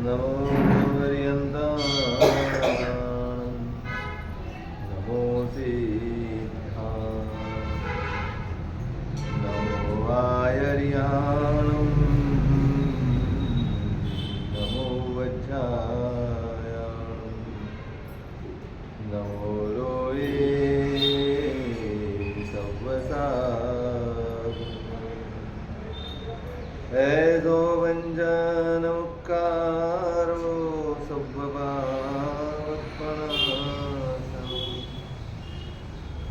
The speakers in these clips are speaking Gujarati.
નમો પર્યંતાણં નમો સિદ્ધાય નમો આયર્યાણં નમો વજ્જાયાણં નમો લોયે સવ્વસા એદો વંજનમુક્કારો સવ્વપાપનાશનં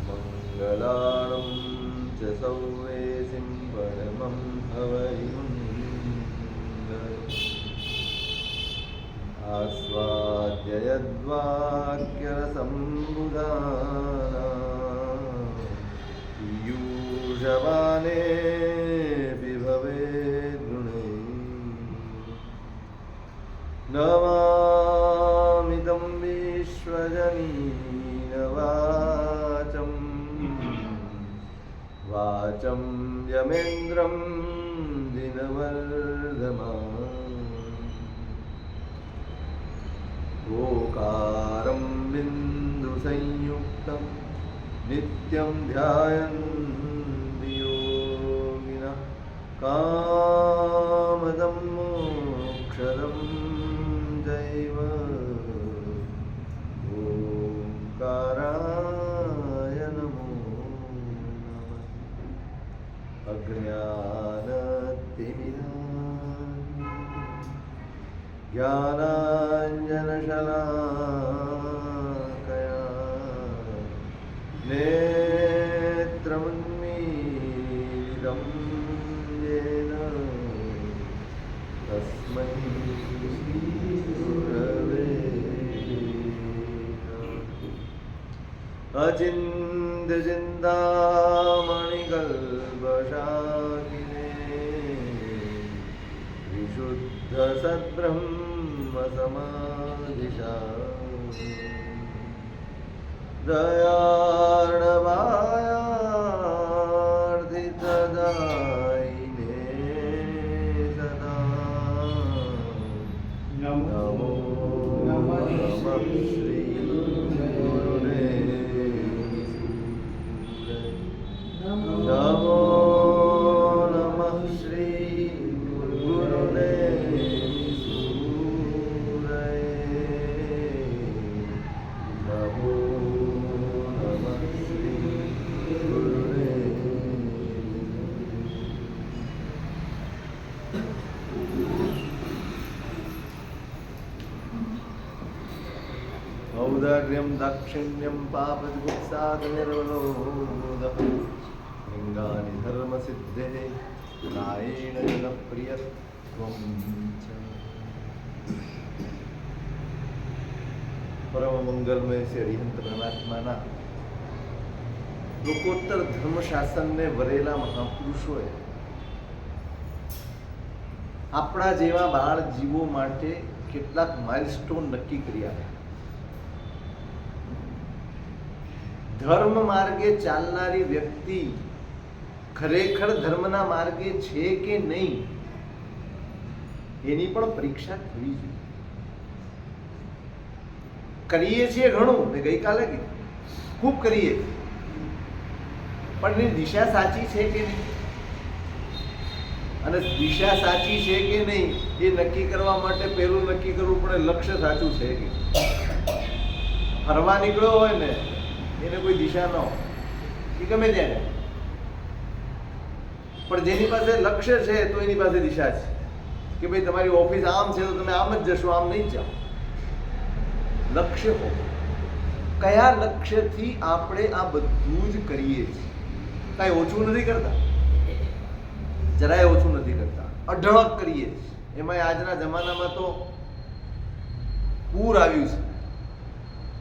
મંગલાણં ચ સૌવેસિં પરમં હવૈમંગલम् આસ્વાદ્ય યદ્વાક્યરસંબુધાનાં પીയൂષવાને નમામિદં વિશ્વજનીનવાચં વાચં યમેન્દ્રં દિનવર્ધમાન ઓકારં બિંદુસંયુક્तं નિત્યં ધ્યાયન્તિ યોગિનઃ કામદં મોક્ષદં ઓંકારાય નમો નમઃ અજ્ઞાનતિમિરાન્ધં જ્ઞાનાંજનશલાકયા નેત્રમન્મીલિतं येन તસ્મૈ અચિન્त्यचिन्तामणिकल्पशाकिने विशुद्धसद्ब्रह्मसमाधिशायिने दयार्णवायार्थितदायिने सदा नमो नमः श्री नमो नमः श्री गुरुदेवसूरये नमो नमः श्री गुरुदेव औदार्यं दाक्षिण्यं पापविमुक्तात् निर्मलोदः लिंगानि धर्मसिद्धे कायेन जनप्रियत्वं च પરમ મંગલમય શ્રી હરિહંત પરમાત્માના લોકોત્તર ધર્મશાસનને વરેલા મહાપુરુષોએ આપણા જેવા બાળ જીવો માટે કેટલાક માઇલસ્ટોન નક્કી કર્યા. ધર્મ માર્ગે ચાલનારી વ્યક્તિ ખરેખર ધર્મના માર્ગે છે કે નહીં એની પણ પરીક્ષા થવી જોઈએ. કરીએ છીએ ઘણું, મેં ગઈકાલે કીધું, ખૂબ કરીએ, પણ એની દિશા સાચી છે કે નહીં, અને દિશા સાચી છે કે નહીં એ નક્કી કરવા માટે પહેલું નક્કી કરવું પડે લક્ષ્ય સાચું છે કે. ફરવા નીકળ્યો હોય ને એને કોઈ દિશા ન હોય, એ ગમે ત્યાં, પણ જેની પાસે લક્ષ્ય છે તો એની પાસે દિશા છે કે ભાઈ તમારી ઓફિસ આમ છે તો તમે આમ જ જશો, આમ નહીં જાઓ. લક્ષ્ય હો, કયા લક્ષ્યથી આપણે આ બધું જ કરીએ છીએ. કાંઈ ઓછું નથી કરતા, જરાય ઓછું નથી કરતા, અઢળક કરીએ છીએ. એમાં આજના જમાનામાં તો પૂર આવ્યું છે.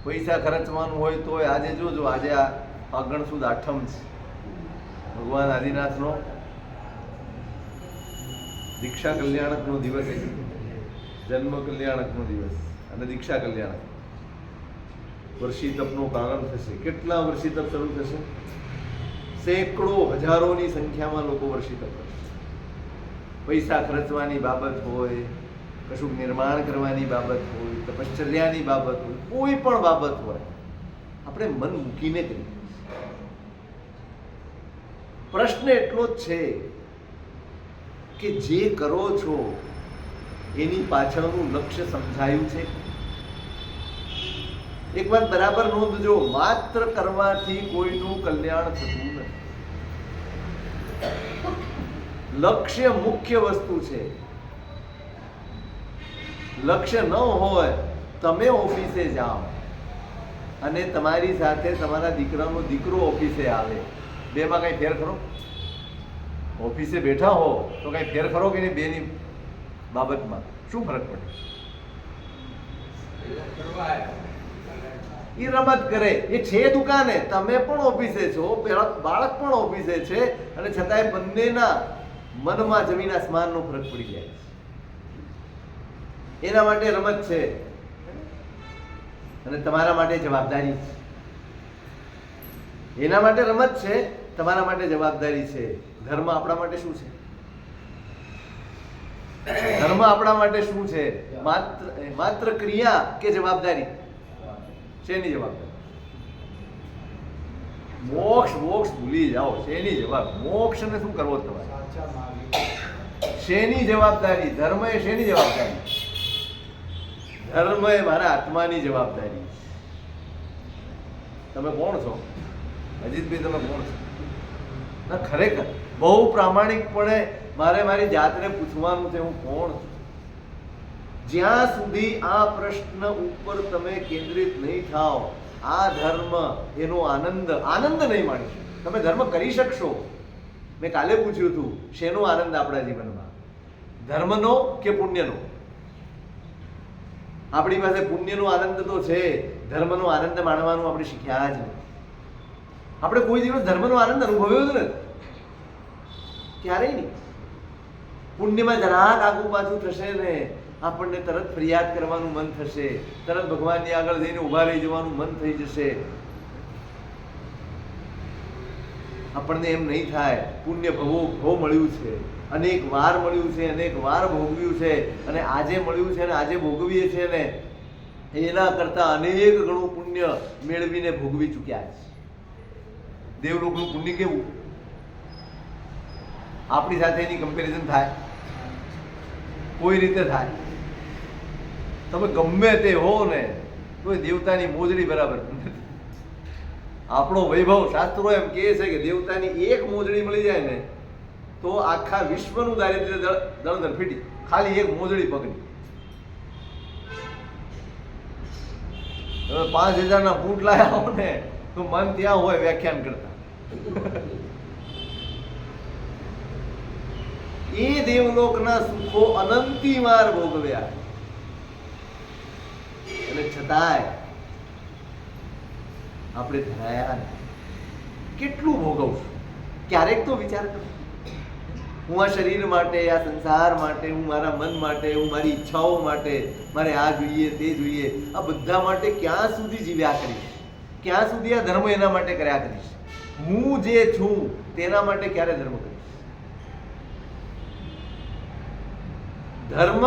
પૈસા ખર્ચવાનું હોય તો આજે જોજો, આજે આ ફાગણ સુદ આઠમ છે, ભગવાન આદિનાથનો દીક્ષા કલ્યાણકનો દિવસ, જન્મ કલ્યાણકનો દિવસ અને દીક્ષા કલ્યાણક. વર્ષી તપનું પાલન થશે. કેટલા વર્ષી તપ શરૂ થશે? સેંકડો હજારોની સંખ્યામાં લોકો વર્ષી તપ કરશે. પૈસા ખર્ચવાની બાબત હોય, કશુંક નિર્માણ કરવાની બાબત હોય, તપશ્ચર્યાની બાબત હોય, કોઈ પણ બાબત હોય, આપણે મન મૂકીને કરીએ. પ્રશ્ન એટલો જ છે કે જે કરો છો એની પાછળનું લક્ષ્ય સમજાયું છે. એક વાત બરાબર નોંધજો, માત્ર કરવાથી કોઈનું કલ્યાણ થતું નથી. લક્ષ્ય મુખ્ય વસ્તુ છે. લક્ષ્ય ન હોય, તમે ઓફિસે જાઓ અને તમારી સાથે તમારા દીકરાનો દીકરો ઓફિસે આવે, બેમાં કઈ ફેર ખરો? ઓફિસે બેઠા હો તો કઈ ફેર ખરો કે નહીં? બેની બાબતમાં શું ફરક પડે? એ રમત કરે, એ છે દુકાને, તમે પણ ઓફિસે છો, બાળક પણ ઓફિસે છે, અને છતાંય બંનેના મનમાં જમીન આસમાનનો ફરક પડી જાય છે. એના માટે રમત છે અને તમારા માટે જવાબદારી છે. એના માટે રમત છે, તમારા માટે જવાબદારી છે. ધર્મ આપણા માટે શું છે? ધર્મ આપણા માટે શું છે? માત્ર ક્રિયા કે જવાબદારી? શેની જવાબદારી? મોક્ષ ભૂલી જાઓ. શેની જવાબ? મોક્ષ ને શું કરવો તમારે? શેની જવાબદારી? ધર્મ એ શેની જવાબદારી? ધર્મ એ મારા આત્માની જવાબદારી. તમે કોણ છો અજીતભાઈ? તમે કોણ છો? ના, ખરેખર બહુ પ્રામાણિકપણે મારે મારી જાતને પૂછવાનું છે, હું કોણ છું? જ્યાં સુધી આ પ્રશ્ન ઉપર તમે કેન્દ્રિત નહીં થાઓ, આ ધર્મ એનો આનંદ નહીં માણી શકો. તમે ધર્મ કરી શકશો. મેં કાલે પૂછ્યું હતું, શેનો આનંદ આપણા જીવનમાં? ધર્મનો કે પુણ્યનો? આપણી પાસે પુણ્યનો આનંદ તો છે, ધર્મનો આનંદ માણવાનું આપણે શીખ્યા જ નહીં. આપણે કોઈ દિવસ ધર્મનો આનંદ અનુભવ્યો જ નથી, ક્યારેય નહીં. પુણ્યમાં જરાક આગુ પાછું થશે ને આપણને તરત ફરિયાદ કરવાનું મન થશે, તરત ભગવાનની આગળ જઈને ઉભા રહી જવાનું મન થઈ જશે. આપણને એમ નહીં થાય પુણ્ય ભવો મળ્યું છે, અનેક વાર મળ્યું છે, અનેક વાર ભોગવ્યું છે, અને આજે મળ્યું છે અને આજે ભોગવીએ છીએ ને એના કરતા અનેક ગણું પુણ્ય મેળવીને ભોગવી ચૂક્યા છે. દેવલોકનું પુણ્ય કેવું? આપણી સાથે એની કમ્પેરિઝન થાય? કોઈ રીતે થાય? તમે ગમે તે હો ને તો દેવતાની મોજડી બરાબર નથી. આપણો વૈભવ, શાસ્ત્રો એમ કહે છે કે દેવતાની એક મોજડી મળી જાય ને તો આખા વિશ્વનું દારિદ્ર્ય દળદળ ફીટી, ખાલી એક મોજડી પકડી. 5000 બૂટ લાયા હો ને તો મન ત્યાં હોય વ્યાખ્યાન કરતા. એ દેવલોકના સુખો અનંતી વાર ભોગવ્યા, અને છતાંય આપણે ધરાયા નહીં. કેટલું ભોગવશું? ક્યારેક તો વિચાર કરો. હું આ શરીર માટે, આ સંસાર માટે, હું મારા મન માટે, હું મારી ઈચ્છાઓ માટે, મારે આ જોઈએ તે જોઈએ, આ બધા માટે ક્યાં સુધી જીવ્યા કરીશ? ક્યાં સુધી આ ધર્મ એના માટે કર્યા કરીશ? હું જે છું તેના માટે ક્યારે ધર્મ કરીશ? ધર્મ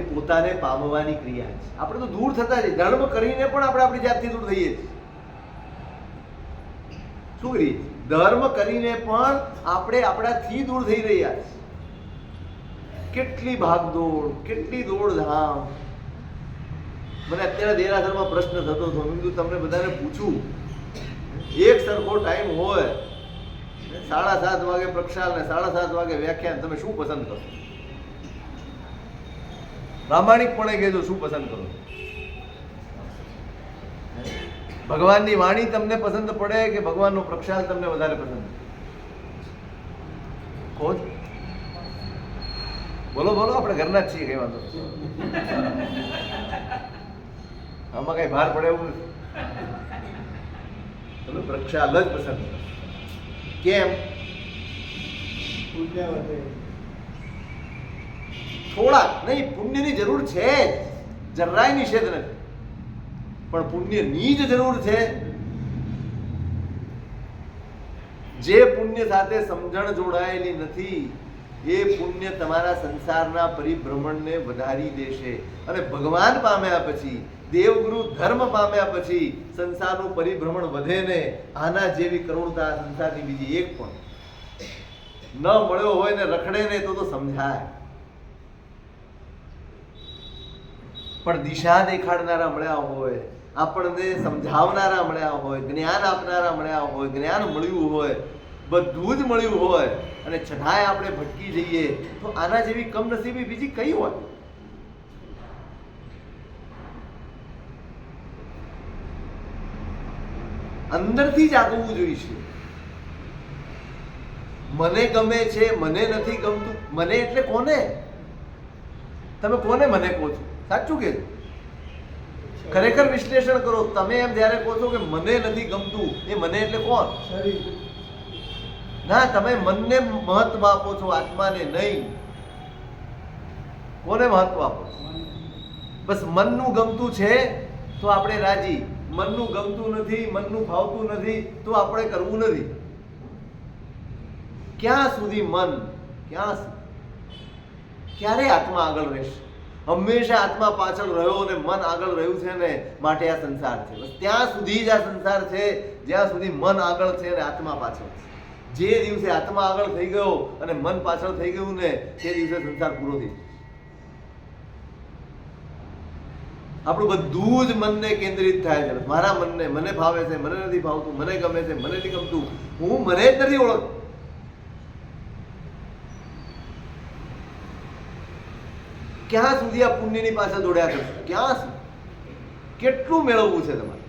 એ પોતાને પામવાની ક્રિયા છે. આપણે તો દૂર થતા જઈએ. ધર્મ કરીને પણ આપણે આપણી જાતથી દૂર થઈએ છીએ. શું કરીએ? ધર્મ કરીને પણ આપણે આપણાથી દૂર થઈ રહ્યા છીએ. કેટલી ભાગદોડ, કેટલી દોડધામ. મને અત્યારે દેરાસરમાં પ્રશ્ન થતો હતો, મેં કીધું તમને બધાને પૂછું, એક સરખો ટાઈમ હોય, 7:30 વાગે પ્રક્ષાલ ને 7:30 વાગે વ્યાખ્યાન, તમે શું પસંદ કરો? પ્રામાણિકપણે કહેજો, શું પસંદ કરો? ભગવાનની વાણી તમને પસંદ પડે કે ભગવાનનો પ્રક્ષાલ તમને વધારે પસંદ? કોણ? બોલો બોલો, આપણે ઘરના જ છીએ, કઈ વાંધો આમાં કઈ ભાર પડે એવું નથી. તમે પ્રક્ષાલ જ પસંદ કરો. કેમ? થોડાક નહીં, પુણ્યની જરૂર છે, જરાય નિષેધ નથી, પણ પુણ્યની જ જરૂર છે. જે પુણ્ય સાથે સમજણ જોડાયેલી નથી એ પુણ્ય તમારા સંસારના પરિભ્રમણને વધારી દેશે અને ભગવાન પામ્યા પછી, દેવગુરુ ધર્મ પામ્યા પછી સંસારનું પરિભ્રમણ વધે ને આના જેવી કરુણતા સંસારની બીજી એક પણ ન મળ્યો હોય ને રખડે ને તો સમજાય. પણ દિશા દેખાડનારા મળ્યા હોય, આપણને સમજાવનારા મળ્યા હોય, જ્ઞાન આપનારા મળ્યા હોય, જ્ઞાન મળ્યું હોય, બધું જ મળ્યું હોય અને છતાંય આપણે ભટકી જઈએ તો આના જેવી કમનસીબી બીજી કઈ હોય? અંદરથી જાગવું જોઈશે. મને ગમે છે, મને નથી ગમતું. મને એટલે કોને? તમે કોને મને કહો છો? સાચું કે ખરેખર વિશ્લેષણ કરો. તમે એમ જયારે કહો છો કે મને નથી ગમતું, એ મને એટલે કોણ? ના, તમે મનને મહત્વ આપો છો, આત્માને નહીં. કોને મહત્વ આપો? બસ મનનું ગમતું છે તો આપણે રાજી, મનનું ગમતું નથી, મનનું ભાવતું નથી તો આપણે કરવું નથી. ક્યાં સુધી મન, ક્યારે આત્મા આગળ રહેશે? હંમેશા આત્મા પાછળ રહ્યો અને મન આગળ રહ્યું છે ને, માટે આ સંસાર છે. બસ ત્યાં સુધી જ આ સંસાર છે જ્યાં સુધી મન આગળ છે અને આત્મા પાછળ છે. જે દિવસે આત્મા આગળ થઈ ગયો અને મન પાછળ થઈ ગયું ને, તે દિવસે સંસાર પૂરો થઈ ગયો. આપણું બધું જ મનને કેન્દ્રિત થાય છે. મારા મનને, મને ભાવે છે, મને નથી ભાવતું, મને ગમે છે, મને નથી ગમતું, હું મને જ નથી ઓળખતો. ક્યાં સુધી આ પુણ્યની પાછળ દોડ્યા કરશો? ક્યાં સુધી? કેટલું મેળવવું છે તમારે?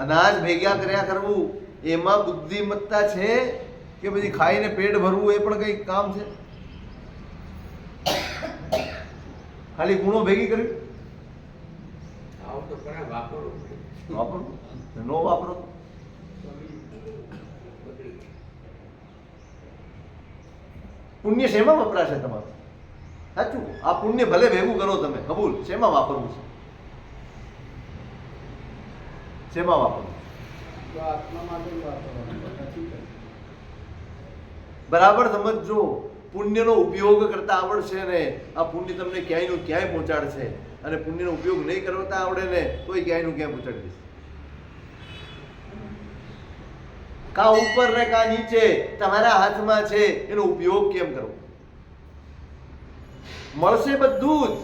અનાજ ભેગા કર્યા કરવું એમાં બુદ્ધિમત્તા છે કે પછી ખાઈને પેટ ભરવું એ પણ કઈ કામ છે? ખાલી ગુણો ભેગી કરી વાપરો, નો વાપરો. પુણ્ય શેમાં વપરાશે તમારું? સાચું, આ પુણ્ય ભલે ભેગું કરો તમે, કબૂલ, શેમાં વાપરવું છે? શેમાં વાપરવું? બરાબર સમજો. પુણ્યનો ઉપયોગ કરતા આવડશે ને, આ પુણ્ય તમને ક્યાંય નું ક્યાંય પહોંચાડશે. અને પુણ્યનો ઉપયોગ નહીં કરતા આવડે ને, તોય ક્યાંય નું ક્યાંય પહોંચાડી દેશે. કા ઉપર ને કા નીચે, તમારા હાથમાં છે. એનો ઉપયોગ કેમ કરવો? મળશે બધું જ,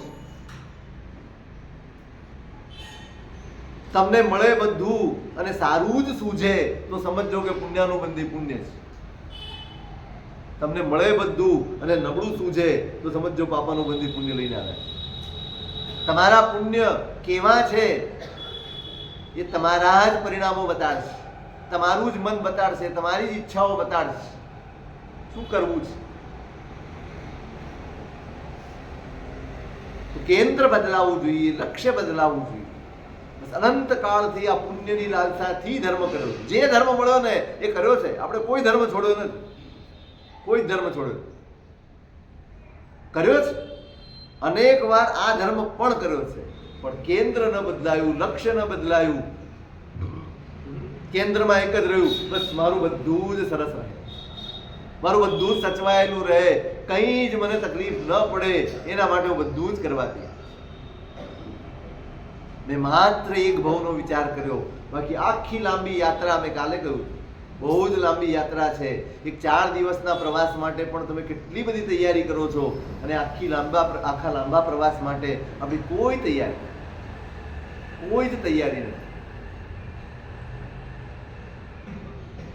તમને મળે બધું અને સારું જ સૂઝે તો સમજો કે પુણ્યાનુબંધી પુણ્ય છે. તમને મળે બધું અને નબળું સૂઝે તો સમજો પાપાનુબંધી પુણ્ય લઈને આવે. તમારા પુણ્ય કેવા છે એ તમારા જ પરિણામો બતાડશે, તમારું જ મન બતાડશે, તમારી જ ઈચ્છાઓ બતાડશે. શું કરવું છે? કેન્દ્ર બદલાવવું જોઈએ, લક્ષ્ય બદલાવવું જોઈએ. અનંત કાળથી આ પુણ્યની લાલસાથી ધર્મ કર્યો છે. જે ધર્મ મળ્યો ને એ કર્યો છે. આપણે કોઈ ધર્મ છોડ્યો નથી, કોઈ ધર્મ છોડ્યો કર્યો છે. અનેક વાર આ ધર્મ પણ કર્યો છે, પણ કેન્દ્ર ન બદલાયું, લક્ષ્ય ન બદલાયું. કેન્દ્રમાં એક જ રહ્યું, બસ મારું બધું જ સરસ રહે, મારું બધું જ સચવાયેલું રહે, કંઈ જ મને તકલીફ ન પડે, એના માટે હું બધું જ કરવા તૈયાર. મેં માત્ર એક ભાવનો વિચાર કર્યો. બાકી આખી લાંબી યાત્રા, મેં કાલે કહ્યું, બહુ જ લાંબી યાત્રા છે. એક 4 દિવસના પ્રવાસ માટે પણ તમે કેટલી બધી તૈયારી કરો છો, અને આખા લાંબા પ્રવાસ માટે આપણી કોઈ જ તૈયારી નથી.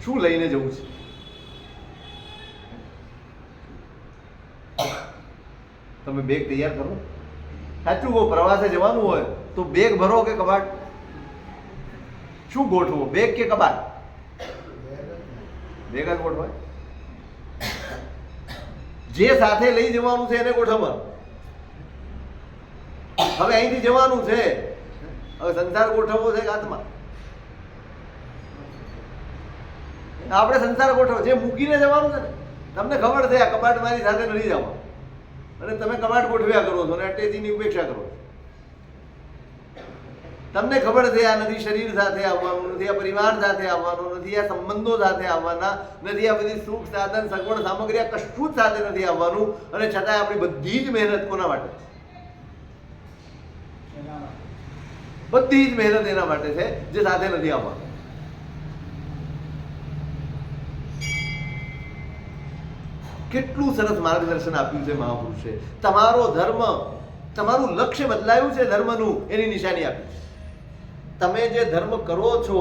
શું લઈને જવું છે? તમે બેગ તૈયાર કરો. સાચું કહો, પ્રવાસે જવાનું હોય તો બેગ ભરો કે કબાટ? શું ગોઠવો, બેગ કે કબાટ? બેગ જ ગોઠવાય. જે સાથે લઈ જવાનું છે એને ગોઠવવાનું. હવે અહીંથી જવાનું છે, હવે સંસાર ગોઠવવો છે કે આત્મા? આપણે સંસાર ગોઠવો. જે મૂકીને જવાનું છે ને, તમને ખબર છે આ કબાટ મારી સાથે નથી જવાનું, અને તમે કબાટ ગોઠવ્યા કરો છો અને અટેચીની ઉપેક્ષા કરો છો. તમને ખબર છે આ નથી શરીર સાથે આવવાનું, નથી આ પરિવાર સાથે આવવાનું, નથી આ સંબંધો સાથે આવવાના, નથી આ બધી સુખ સાધન સગવડ સામગ્રી આ કશું જ સાથે નથી આવવાનું, અને છતાં આપણી બધી જ મહેનત કોના માટે? બધી જ મહેનત એના માટે છે જે સાથે નથી આવવાનું. કેટલું સરસ માર્ગદર્શન આપ્યું છે મહાપુરુષે. તમારો ધર્મ, તમારું લક્ષ્ય બદલાયું છે ધર્મનું, એની નિશાની આપી છે. તમે જે ધર્મ કરો છો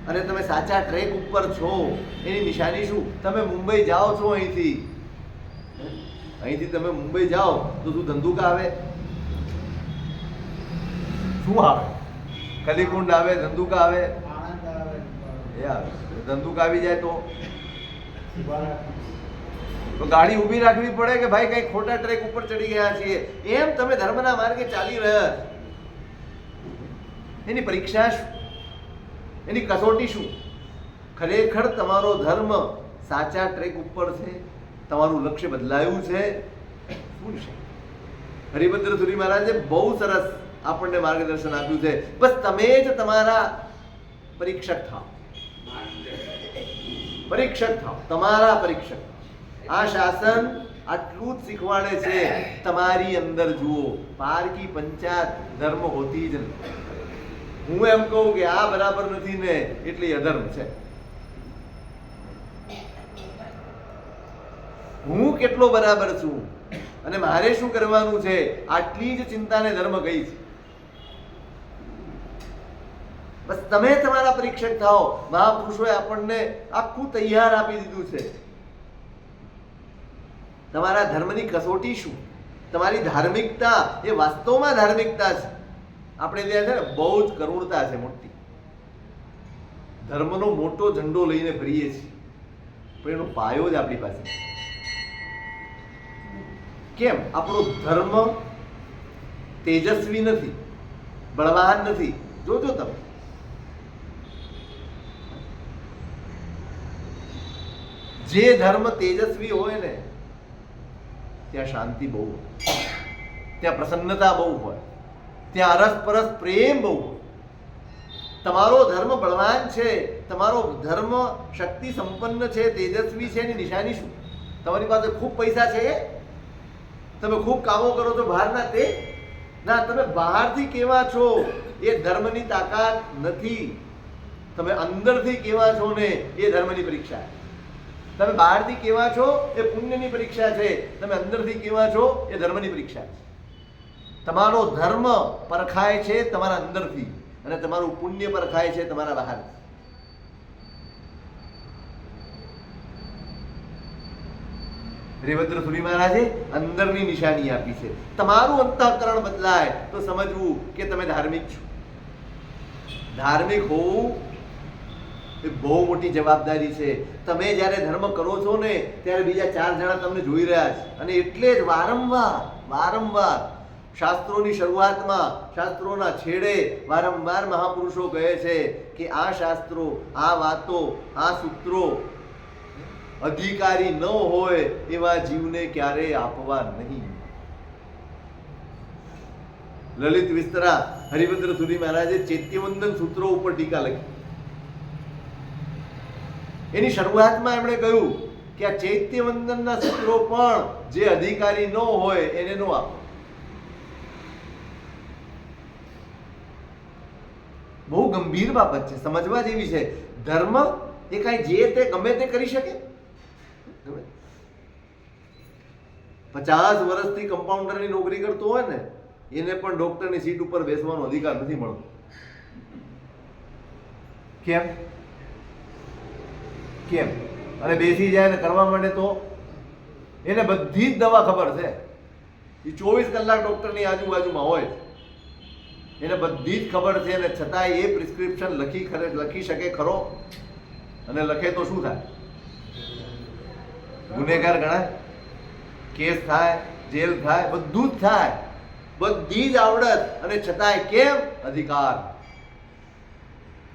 અને તમે સાચા ટ્રેક ઉપર છો એની નિશાની શું? તમે મુંબઈ જાઓ છો, અહીંથી તમે મુંબઈ જાઓ તો શું ધંધુકા આવે? શું આવે? કલીકુંડ આવે, ધંધુકા આવે, એ આવે. ધંધુકા આવી જાય તો ગાડી ઊભી રાખવી પડે કે ભાઈ કઈ ખોટા ટ્રેક ઉપર ચડી ગયા છીએ. એમ તમે ધર્મના માર્ગે ચાલી રહ્યા, એની પરીક્ષા શું? એની કસોટી શું? ખરેખર તમારો ધર્મ સાચા ટ્રેક ઉપર છે? તમારું લક્ષ્ય બદલાયું છે? શું છે? હરિભદ્ર સુરી મહારાજે બહુ સરસ આપણને માર્ગદર્શન આપ્યું છે. બસ તમે જ તમારા પરીક્ષક થાઓ, પરીક્ષક થાઓ, તમારા પરીક્ષક. આ શાસન આટલું જ શીખવાડે છે. તમારી અંદર જુઓ, પારકી પંચાયત ધર્મ હોતી જ નથી. હું એમ કહું કે આ બરાબર નથી ને એટલે અધર્મ છે. હું કેટલો બરાબર છું અને મારે શું કરવાનું છે, આટલી જ ચિંતાને ધર્મ કહી છે. બસ તમે તમારા પરીક્ષક થાઓ. મહાપુરુષોએ આપણને આખું તૈયાર આપી દીધું છે. તમારા ધર્મની કસોટી શું? તમારી ધાર્મિકતા એ વાસ્તવમાં ધાર્મિકતા છે. આપણે ત્યાં છે ને બહુ જ કરુણતા છે મોટી. ધર્મનો મોટો ઝંડો લઈને ફરીએ છીએ પણ એનો પાયો જ આપણી પાસે. કેમ? આપણો ધર્મ તેજસ્વી નથી, બળવાન નથી. જોજો તમે, જે ધર્મ તેજસ્વી હોય ને ત્યાં શાંતિ બહુ હોય, ત્યાં પ્રસન્નતા બહુ હોય, ત્યાં અરસપરસ પ્રેમ બહુ હોય. તમારો ધર્મ બળવાન છે, તમારો ધર્મ શક્તિ સંપન્ન છે, તેજસ્વી છે, એની નિશાની શું? તમારી પાસે ખૂબ પૈસા છે, તમે ખૂબ કામો કરો છો બહારના, તે ના, તમે બહારથી કેવા છો એ ધર્મની તાકાત નથી. તમે અંદરથી કેવા છો ને એ ધર્મની પરીક્ષા. તમે બહારથી કેવા છો એ પુણ્યની પરીક્ષા છે, તમે અંદરથી કેવા છો એ ધર્મની પરીક્ષા છે. તમારો ધર્મ પરખાય છે તમારા અંદરથી અને તમારું પુણ્ય પરખાય છે તમારા બહારથી. હરિભદ્ર સુરી મહારાજે અંદરની નિશાની આપી છે. તમારું અંતઃકરણ બદલાય તો સમજવું કે તમે ધાર્મિક છો. ધાર્મિક હોવું એ બહુ મોટી જવાબદારી છે. તમે જ્યારે ધર્મ કરો છો ને ત્યારે બીજા 4 જણા તમને જોઈ રહ્યા છે, અને એટલે જ વારંવાર શાસ્ત્રોની શરૂઆતમાં, શાસ્ત્રોના છેડે વારંવાર મહાપુરુષો કહે છે કે આ શાસ્ત્રો, આ વાતો, આ સૂત્રો અધિકારી ન હોય એવા જીવને ક્યારેય આપવા નહીં. લલિત વિસ્તરા હરિભદ્ર સુરી મહારાજે ચૈત્યવંદન સૂત્રો ઉપર ટીકા લખી. એની શરૂઆતમાં એમણે કહ્યું કે આ ચૈત્યવંદનના સૂત્રો પણ જે અધિકારી ન હોય એને ન આપો. બહુ ગંભીર બાબત છે, સમજવા જેવી છે. ધર્મ એ કાંઈ જે તે ગમે તે કરી શકે? 50 વર્ષથી કમ્પાઉન્ડરની નોકરી કરતો હોય ને એને પણ ડોક્ટરની સીટ ઉપર બેસવાનો અધિકાર નથી મળતો. કેમ? અને બેસી જાય ને કરવા માંડે તો એને બધી જ દવા ખબર છે. એ 24 કલાક ડોક્ટરની આજુબાજુમાં હોય, એને બધી જ ખબર છે, અને છતાંય એ પ્રિસ્ક્રિપ્શન લખી શકે ખરો? અને લખે તો શું થાય? ગુનેગાર ગણાય, કેસ થાય, જેલ થાય, બધું જ થાય, બધી જ આવડત, અને છતાંય કેમ? અધિકાર.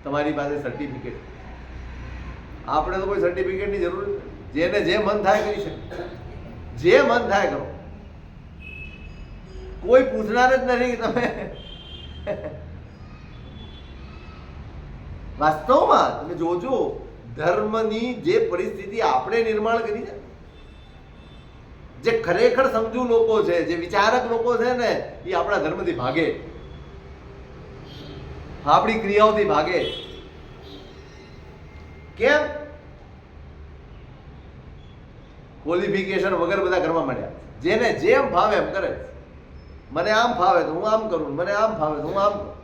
તમારી પાસે સર્ટિફિકેટ. આપણે તો કોઈ સર્ટિફિકેટની જરૂર નથી. જેને જે મન થાય કરી શકે, જે મન થાય કરો. કોઈ પૂછનાર જ નથી કે તમે વાસ્તવમાં તમે જોજો, ધર્મની જે પરિસ્થિતિ આપણે નિર્માણ કરી છે, જે ખરેખર સમજુ લોકો છે, જે વિચારક લોકો છે ને, એ આપણા ધર્મથી ભાગે, આપણી ક્રિયાઓથી ભાગે. કેમ? ક્વોલિફિકેશન વગર બધા કરવા માંડ્યા. જેને જેમ ભાવે એમ કરે. મને આમ ફાવે તો હું આમ કરું, મને આમ ફાવે તો હું આમ કરું.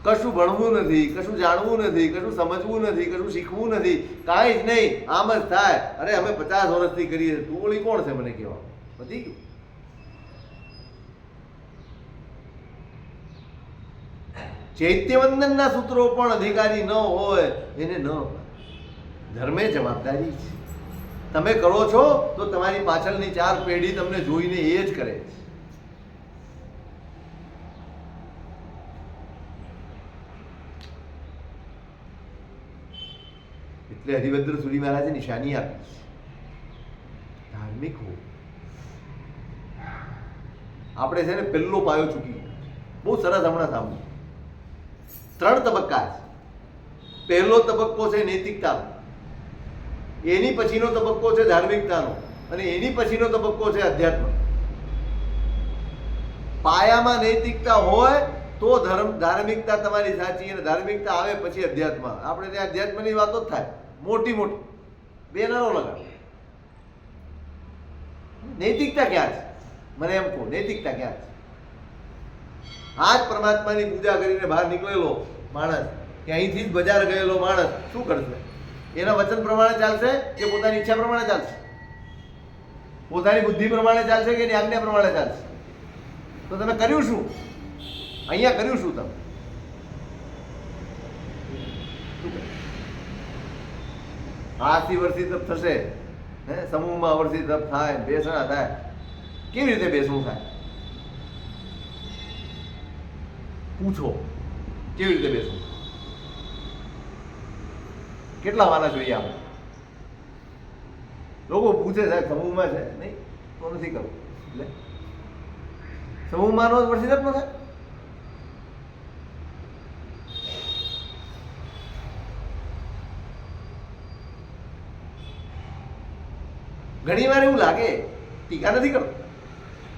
કશું ભણવું નથી, કશું જાણવું નથી, કશું સમજવું નથી, કશું શીખવું નથી, કાંઈ જ નહીં. આમ જ થાય. અરે અમે 50 વર્ષથી કરીએ. તું ઓળી કોણ છે મને કહેવા? વધી ગયું. ચૈત્યવંદનના સૂત્રો પણ અધિકારી ન હોય એને ન. ધર્મે જવાબદારી છે. તમે કરો છો તો તમારી પાછળની 4 પેઢી તમને જોઈને એ જ કરે છે. એટલે હરિભદ્ર સુરી મહારાજે નિશાની આપી છે, ધાર્મિક હો. આપણે છે ને પહેલો પાયો ચૂકી. બહુ સરસ હમણાં સાંભળ્યું. 3 તબક્કા છે. પહેલો તબક્કો છે નૈતિકતાનો, એની પછીનો તબક્કો છે ધાર્મિકતાનો, અને એની પછીનો તબક્કો છે અધ્યાત્મ. પાયામાં નૈતિકતા હોય તો ધાર્મિકતા તમારી સાચી, અને ધાર્મિકતા આવે પછી અધ્યાત્મ. આપણે ત્યાં અધ્યાત્મની વાતો જ થાય મોટી મોટી, બેનરો લગાડ. નૈતિકતા ક્યાં છે? મને એમ કહો, નૈતિકતા ક્યાં છે? આ જ પરમાત્માની પૂજા કરીને બહાર નીકળેલો માણસ, કે અહીંથી જ બજાર ગયેલો માણસ શું કરશે? એના વચન પ્રમાણે ચાલશે કે પોતાની ઈચ્છા પ્રમાણે ચાલશે? પોતાની બુદ્ધિ પ્રમાણે ચાલશે કે એની આજ્ઞા પ્રમાણે ચાલશે? તો તમે કર્યું શું? અહીંયા કર્યું શું? તમે 80 વર્ષથી તપ થશે, સમૂહમાં વર્ષથી તપ થાય, બેસણા થાય. કેવી રીતે બેસવું થાય? પૂછો, કેવી રીતે બેસવું? કેટલા વાના જોઈએ આપણે? લોકો પૂછે સાહેબ સમૂહમાં છે નહીં તો નથી કરવું. એટલે સમૂહમાં વર્ષી તપ ન થાય. ઘણી વાર એવું લાગે, ટીકા નથી કરતો,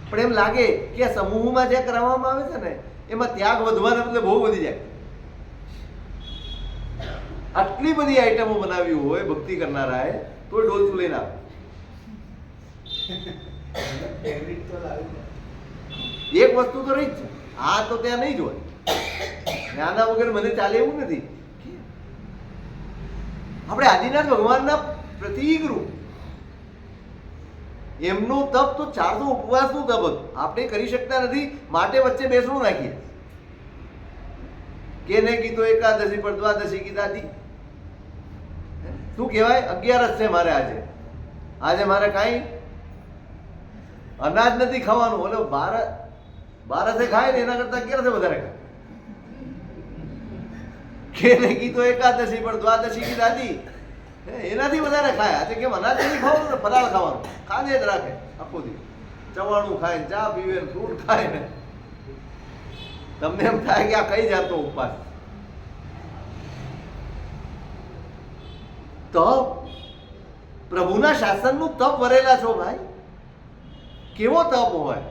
પણ એમ લાગે કે આ સમૂહમાં જે કરાવવામાં આવે છે ને એમાં ત્યાગ વધવાના બદલે બહુ વધી જાય. આટલી બધી આઈટમો બનાવી હોય ભક્તિ કરનારાએ તો ડોલચું લઈને આવે. એક વસ્તુ તો રહી જ છે, આ તો ત્યાં નહીં જ હોય. નાના વગર મને ચાલે એવું નથી. આપણે આદિનાથ ભગવાનના પ્રતિક રૂપ, એમનું તપ તો 400 ઉપવાસનું તપ હતું. આપણે કરી શકતા નથી માટે વચ્ચે બેસણું નાખીએ. કેને કીધો એકાદશી પર દ્વાદશી કીધાથી શું કહેવાય? 11 છે મારે આજે. આજે મારે કાંઈ અનાજ નથી ખાવાનું. એટલે 12 ખાય ને એના કરતા 11 વધારે ખાય. કેને કીધો એકાદશી પર દ્વાદશી કીધાથી એનાથી વધારે ખાય. આજે કેમ અનાજ નથી ખાવાનું ને ફરાળ ખાવાનું, ખાને જ રાખે આખો દિવસ. ચવાણું ખાય, ચા પીવે, ફ્રૂટ ખાય ને તમને એમ થાય કે આ કઈ જાતનો ઉપવાસ? તપ, પ્રભુના શાસનનું તપ વરેલા છો ભાઈ. કેવો તપ હોય!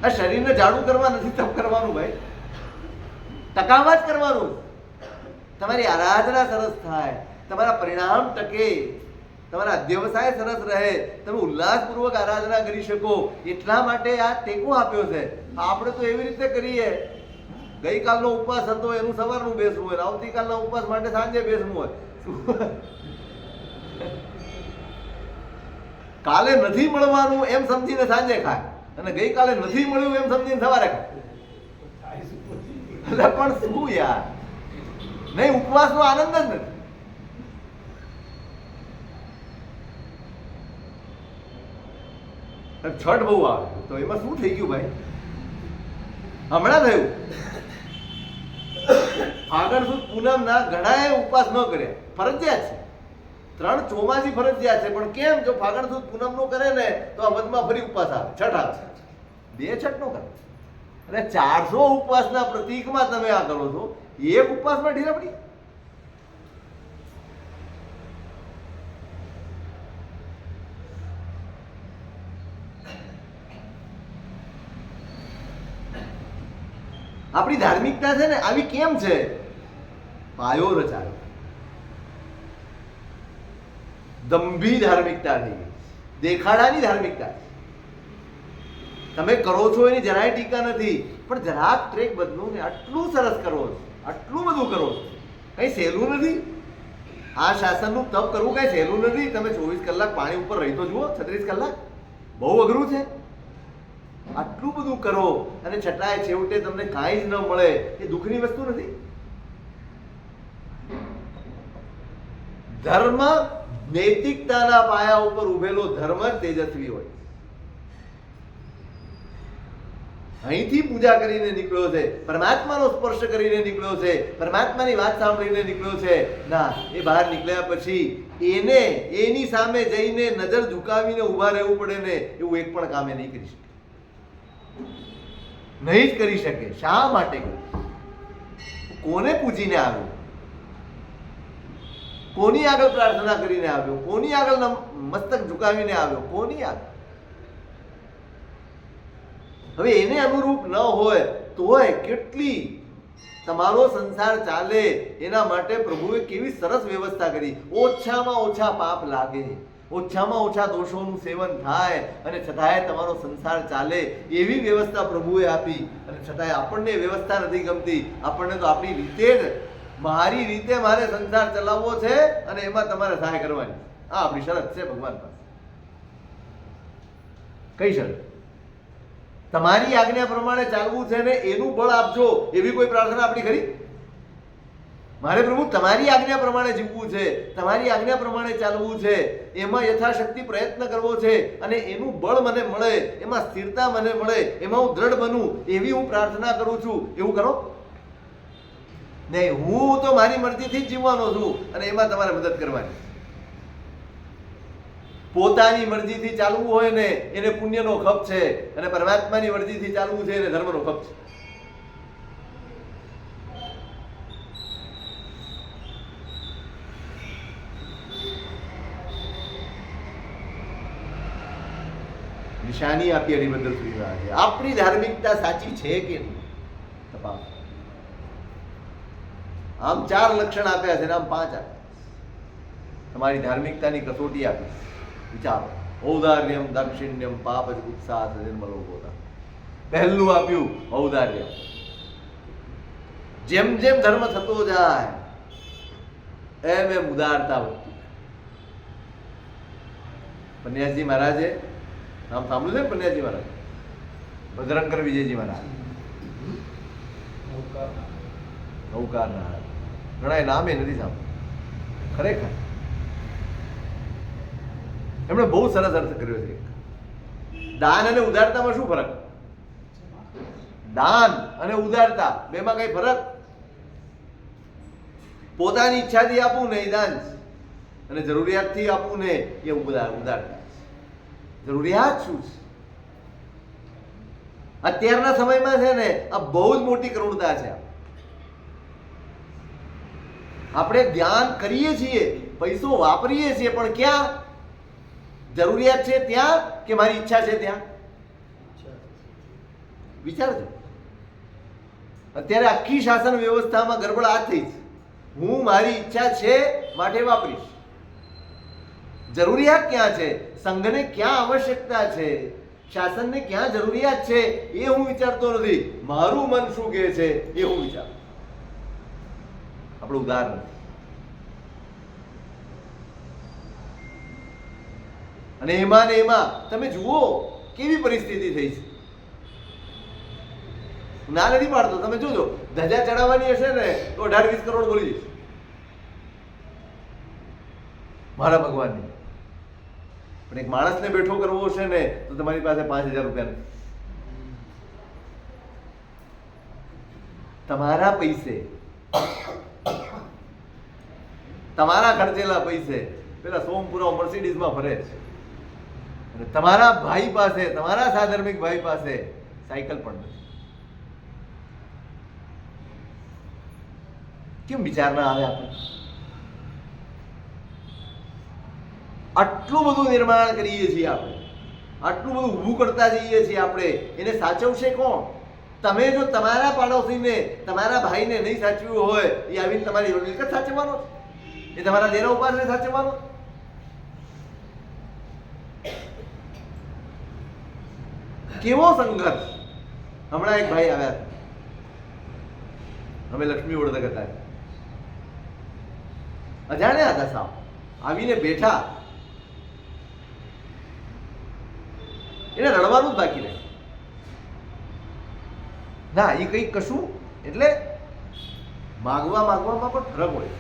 આ શરીરને જાડું કરવા નથી તપ કરવાનું ભાઈ, ટકાવા જ કરવાનું. તમારી આરાધના સરસ થાય, તમારા પરિણામ ટકે, તમારા અધ્યવસાય સરસ રહે, તમે ઉલ્લાસપૂર્વક આરાધના કરી શકો એટલા માટે આ ટેકો આપ્યો છે. આપણે તો એવી રીતે કરીએ, ગઈકાલનો ઉપવાસ હતો એનું સવારનું બેસવું હોય, આવતીકાલના ઉપવાસ માટે સાંજે બેસવું હોય. કાલે નથી મળવાનું એમ સમજીને સાંજે ખાય, અને ગઈકાલે નથી મળ્યું એમ સમજીને સવારે ખાય. પણ શું યાર, નહીં ઉપવાસનો આનંદ જ નથી. છઠ બહુ આવે તો એમાં શું થઈ ગયું ભાઈ? હમણાં થયું ફાગણ સુદ પૂનમ ના ઘણાએ ઉપવાસ ન કર્યા, ફરજિયાત છે. 3 ચોમાસી ફરજિયાત છે, પણ કેમ? જો ફાગણ સુદ પૂનમ નો કરે ને તો આ મધમાં ફરી ઉપવાસ આવે, છઠ આવે. 2 છઠ નો કરે. અને 400 ઉપવાસના પ્રતીકમાં તમે આ કરો છો, એક ઉપવાસમાં ઢીલા પડી. આપણી ધાર્મિકતા છે ને આવી કેમ છે? પાયો રચાયો, દંભી ધાર્મિકતા થઈ ગઈ, દેખાડાની ધાર્મિકતા. તમે કરો છો એની જરાય ટીકા નથી, પણ જરાક ટ્રેક બદલો ને. આટલું સરસ કરો છો, આટલું બધું કરો છો, કઈ સહેલું નથી. આ શાસનનું તપ કરવું કઈ સહેલું નથી. તમે 24 કલાક પાણી ઉપર રહી તો જુઓ, 36 કલાક બહુ અઘરું છે. આટલું બધું કરો અને છતાંય છેવટે તમને કાંઈ જ ન મળે એ દુઃખની વસ્તુ નથી? ધર્મ નૈતિકતાના પાયા ઉપર ઉભેલો ધર્મ જ તેજસ્વી હોય. અહીંથી પૂજા કરીને નીકળ્યો છે, પરમાત્માનો સ્પર્શ કરીને નીકળ્યો છે, પરમાત્માની વાત સાંભળીને નીકળ્યો છે. ના, એ બહાર નીકળ્યા પછી એને એની સામે જઈને નજર ઝુકાવીને ઊભા રહેવું પડે ને, એવું એક પણ કામે નહીં કરી શકે. નહીં જ કરી શકે. શા માટે? કોને પૂજીને આવ્યો? કોની આગળ પ્રાર્થના કરીને આવ્યો? કોની આગળ મસ્તક ઝુકાવીને આવ્યો? કોની આગળ? હવે એને અનુરૂપ ન હોય તોય કેટલી તમારો સંસાર ચાલે એના માટે પ્રભુએ કેવી સરસ વ્યવસ્થા કરી. ઓછામાં ઓછા પાપ લાગે, ઓછામાં ઓછા દોષોનું સેવન થાય અને છતાંય તમારો સંસાર ચાલે એવી વ્યવસ્થા પ્રભુએ આપી. અને છતાંય આપણને વ્યવસ્થા નથી ગમતી. આપણને તો આપણી રીતે જ, મારી રીતે મારે સંસાર ચલાવવો છે અને એમાં તમારે સહાય કરવાની. આ આપણી શરત છે ભગવાન પાસે. કઈ શરત? તમારી આજ્ઞા પ્રમાણે ચાલવું છે ને એનું બળ આપજો, એવી કોઈ પ્રાર્થના આપણી ખરી? મારે પ્રભુ તમારી આજ્ઞા પ્રમાણે જીવવું છે, તમારી આજ્ઞા પ્રમાણે ચાલવું છે, એમાં યથાશક્તિ પ્રયત્ન કરવો છે અને એનું બળ મને મળે, એમાં સ્થિરતા મને મળે, એમાં હું દ્રઢ બનું, એવી હું પ્રાર્થના કરું છું. એવું કરો નહીં. હું તો મારી મરજીથી જ જીવવાનો છું અને એમાં તમારે મદદ કરવાની. પોતાની મરજીથી ચાલવું હોય ને એને પુણ્યનો ખપ છે, અને પરમાત્માની મરજીથી ચાલવું છે એને ધર્મનો ખપ છે. નિશાની આપી હરિભદ્ર શ્રી મહારાજે. આપણી ધાર્મિકતા સાચી છે કે નહીં તપાસ. આમ 4 લક્ષણ આપ્યા છે ને આમ 5 આપ્યા. તમારી ધાર્મિકતાની કસોટી આપી. વિચારો. ઔદાર્યમ, દાક્ષિણ્યમ, પાપ ઉત્સાહ, નિર્મલો બોધા. પહેલું આપ્યું ઔદાર્ય. જેમ જેમ ધર્મ થતો જાય એમ એમ ઉદારતા વધતી. પન્યાસજી મહારાજે નામ સાંભળ્યું છે? પન્યાસજી મહારાજ, ભદ્રંકર વિજયજી મહારાજ, નૌકારના. ઘણા નામે નથી સાંભળ્યું ખરેખર. એમણે બહુ સરસ અર્થ કર્યો છે. દાન અને ઉદારતામાં શું ફરક? દાન અને ઉદારતા બેમાં કઈ ફરક? પોતાની ઈચ્છાથી આપવું ને એ દાન છે, અને જરૂરિયાતથી આપવું ને એ ઉદારતા છે. જરૂરિયાત શું છે? અત્યારના સમયમાં છે ને આ બહુ જ મોટી કરુણતા છે. આપણે ધ્યાન કરીએ છીએ, પૈસો વાપરીએ છીએ, પણ ક્યાં? જરૂરિયાત છે ત્યાં કે મારી ઈચ્છા છે ત્યાં? વિચારજો. અત્યારે આખી શાસન વ્યવસ્થામાં ગડબડ આ થઈ છે. હું મારી ઈચ્છા છે માટે વાપરીશ. જરૂરિયાત ક્યાં છે? સંઘને ક્યાં આવશ્યકતા છે? શાસનને ક્યાં જરૂરિયાત છે એ હું વિચારતો નથી. મારું મન શું કહે છે એ હું વિચારું. આપણું ઉદાહરણ નથી. અને એમાં ને એમાં તમે જુઓ કેવી પરિસ્થિતિ થઈ છે. ના નથી પાડતો, તમે જોજો. ધજા ચડાવવાની હશે ને તો 18-20 કરોડ બોલી જઈશ મારા ભગવાનની. પણ એક માણસને બેઠો કરવો હશે ને તો તમારી પાસે 5,000 રૂપિયા નથી. તમારા પૈસે, તમારા ખર્ચેલા પૈસે પેલા સોમપુરા મર્સિડીઝમાં ફરે છે, અને તમારા ભાઈ પાસે, તમારા સાધર્મિક ભાઈ પાસે સાયકલ પણ નથી. કેમ વિચાર ના આવે આપણે? આટલું બધું નિર્માણ કરીએ છીએ આપણે, આટલું બધું ઊભું કરતા જઈએ છીએ આપણે, એને સાચવશે કોણ? તમે જો તમારા પાડોશીને, તમારા ભાઈને નહીં સાચવ્યું હોય, એ આવીને તમારી મિલકત સાચવવાનો છે? એ તમારા દેરા ઉપાસને સાચવવાનો? કેવો સંઘર્ષ! હમણાં એક ભાઈ આવ્યા, અમે લક્ષ્મી વડોદરા હતા, અજાણ્યા હતા સાવ, આવીને બેઠા, એને રડવાનું જ બાકી રહે ના. એ કંઈક કશું એટલે માગવામાં પણ ફરક હોય.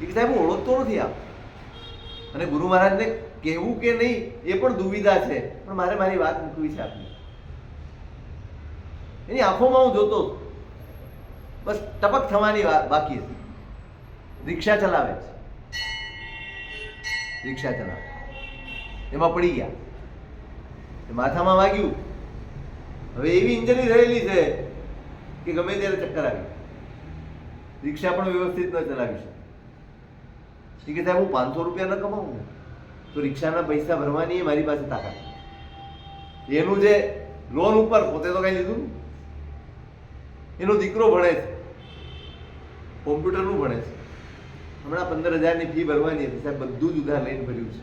એ સાહેબ હું ઓળખતો નથી આપ, અને ગુરુ મહારાજને કહેવું કે નહીં એ પણ દુવિધા છે, પણ મારે મારી વાત મૂકવી છે આપની. એની આંખોમાં હું જોતો બસ ટપક થવાની બાકી હતી. રિક્ષા ચલાવે છે, રિક્ષા ચલાવે, એમાં પડી ગયા, માથામાં વાગ્યું. હવે એવી ઇન્જરી રહેલી છે કે ગમે ત્યારે ચક્કર આવી, રિક્ષા પણ વ્યવસ્થિત ન ચલાવી શકે. એ કે સાહેબ હું 500 રૂપિયા ન કમાવું ને તો રિક્ષાના પૈસા ભરવાની મારી પાસે તાકાત. એનું જે લોન ઉપર, પોતે તો કઈ લીધું, એનો દીકરો ભણે છે, કોમ્પ્યુટરનું ભણે છે, હમણાં 15,000ની ફી ભરવાની હતી સાહેબ, બધું જ ઉધાર લઈને ભર્યું છે.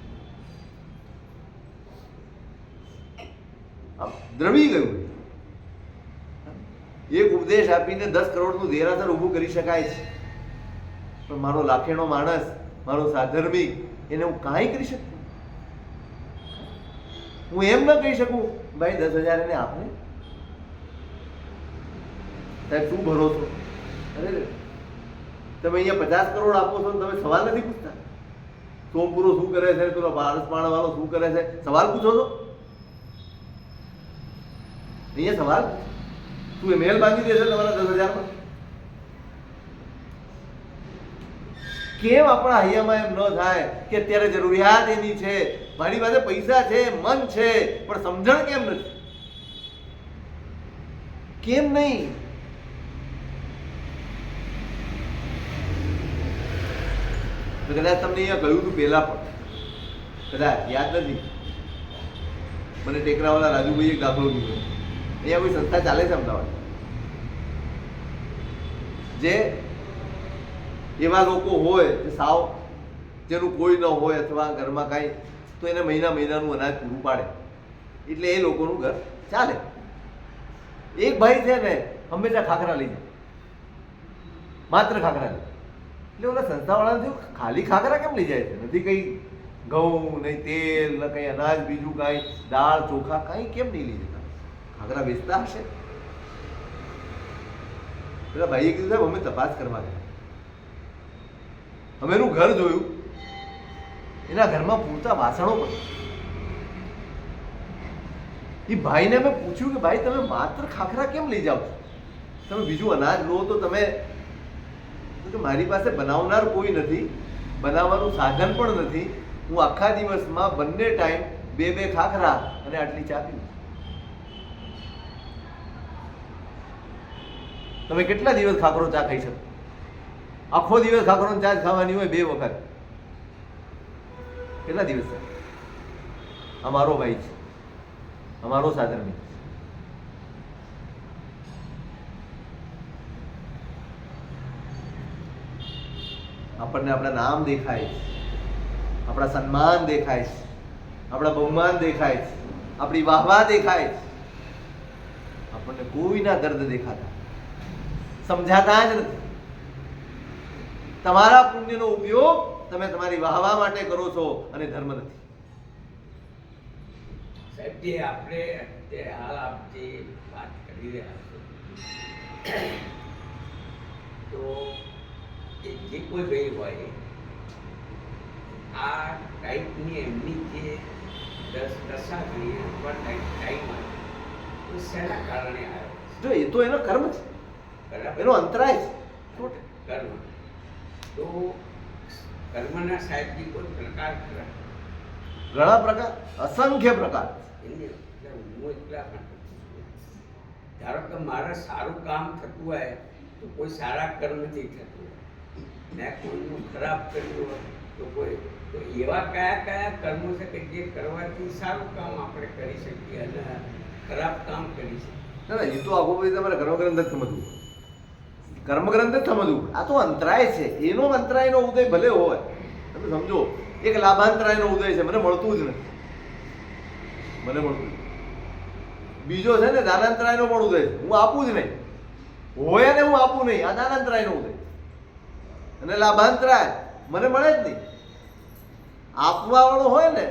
દ્રવી ગયું. એક ઉપદેશ આપીને 10 કરોડનું દેરાસર ઊભું કરી શકાય છે, પણ મારો લાખેણો માણસ, મારો સાધર્મિક, એને હું કાંઈ કરી શકું? હું એમ ન કહી શકું ભાઈ 10,000 એને આપને, સાહેબ શું ભરોસો? અરે તમે અહીંયા 50 કરોડ આપો છો, તમે સવાલ નથી પૂછતા? સોમપુરો શું કરે છે, પેલો પારસપાણા વાળો શું કરે છે, સવાલ પૂછો છો? અહીંયા સવાલ તું એ મહેલ બાંધી દેશે તમારા 10,000માં? કેમ આપણા હૈયામાં એમ ન થાય કે અત્યારે જરૂરિયાત એની છે, મારી પાસે પૈસા છે, મન છે, પણ સમજણ કેમ નથી? કેમ નહીં? કદાચ તમને અહીંયા કહ્યું હતું પહેલા પણ, કદાચ યાદ નથી, મને ટેકરાવાળા રાજુભાઈ એક દાખલો દીધો. અહીંયા કોઈ સંસ્થા ચાલે છે અમદાવાદ, જે એવા લોકો હોય સાવ જેનું કોઈ ન હોય અથવા ઘરમાં કાંઈ, તો એને મહિનાનું અનાજ પૂરું પાડે, એટલે એ લોકોનું ઘર ચાલે. એક ભાઈ છે ને હંમેશા ખાખરા લઈ જાય, માત્ર ખાખરા લઈ. એટલે ઓલા સંસ્થાવાળાને થયું ખાલી ખાખરા કેમ લઈ જાય છે? નથી કંઈ ઘઉં, નહીં તેલ, ન કંઈ અનાજ, બીજું કાંઈ દાળ ચોખા કાંઈ કેમ નહીં લઈ જતા? ખાખરા વેચતા હશે. પેલા ભાઈએ કીધું સાહેબ અમે તપાસ કરવા ગયા, અમે એનું ઘર જોયું, એના ઘરમાં પૂરતા વાસણો પણ. એ ભાઈને મેં પૂછ્યું કે ભાઈ તમે માત્ર ખાખરા કેમ લઈ જાઓ છો? તમે બીજું અનાજ લો તો તમે, કે મારી પાસે બનાવનાર કોઈ નથી, બનાવવાનું સાધન પણ નથી, હું આખા દિવસમાં બંને ટાઈમ 2 ખાખરા અને આટલી ચા પીવું. તમે કેટલા દિવસ ખાખરો ચા ખાઈ શકો? આખો દિવસ ખાખરો ચા ખાવાની હોય 2 વખત, કેટલા દિવસ થાય? અમારો ભાઈ છે, અમારો સાધર્મિક. આપણને આપણા નામ દેખાય છે, આપણા સન્માન દેખાય છે, આપણા બહુમાન દેખાય છે, આપણી વાહવા દેખાય છે, આપણને કોઈના દર્દ દેખાતા સમજાતા જ નથી. તમારા પુણ્યનો ઉપયોગ તમે તમારી વાહવા માટે કરો છો અને ધર્મ નથી. સાહેબ જે આપણે અત્યારે હાલ આપ જે વાત કરી રહ્યા છો, તો એ જે કોઈ ભાઈ હોય આ ટાઈપની એમની જે દશા જોઈએ અથવા ટાઈમ આવે તો શેના કારણે આવ્યો? જો એ તો એનો કર્મ છે, બરાબર, એનો અંતરાય છે. કર્મ તો કર્મના સાહેબજી કોઈ પ્રકાર ખરા? ઘણા પ્રકાર, અસંખ્ય પ્રકાર. એને હું એટલા માટે પૂછું, ધારો કે મારે સારું કામ થતું હોય તો કોઈ સારા કર્મથી થતું હોય, બરાબર, તો સારા કર્મના સાહેબજી કોઈ પ્રકાર ખરા? ઘણા પ્રકાર, અસંખ્ય પ્રકાર. કર્મના સાહેબજી કોઈ પ્રકાર ખરા? ઘણા પ્રકાર. તો કર્મના સાહેબજી કોઈ પ્રકાર ખરા? ઘણા મેં કોઈનું ખરાબ કર્યું હોય તો તો એવા કયા કયા કર્મો છે કે જે કરવાથી સારું કામ આપણે કરી શકીએ અને ખરાબ કામ કરી શકીએ? ના ના, એ તો આખો પછી તમારે કર્મગ્રંથ જ સમજવું, કર્મગ્રંથ જ સમજવું. આ તો અંતરાય છે, એનો અંતરાયનો ઉદય ભલે હોય, તમે સમજો. એક લાભાંતરાયનો ઉદય છે, મને મળતું જ નથી, મને મળતું. બીજો છે ને દાનાંતરાયનો પણ ઉદય છે, હું આપું જ નહીં, હોય ને હું આપું નહીં. આ દાનાંતરાયનો ઉદય. અને લાભાંતરાય મને મળે જ નહીં. આપવા વાળો હોય ને,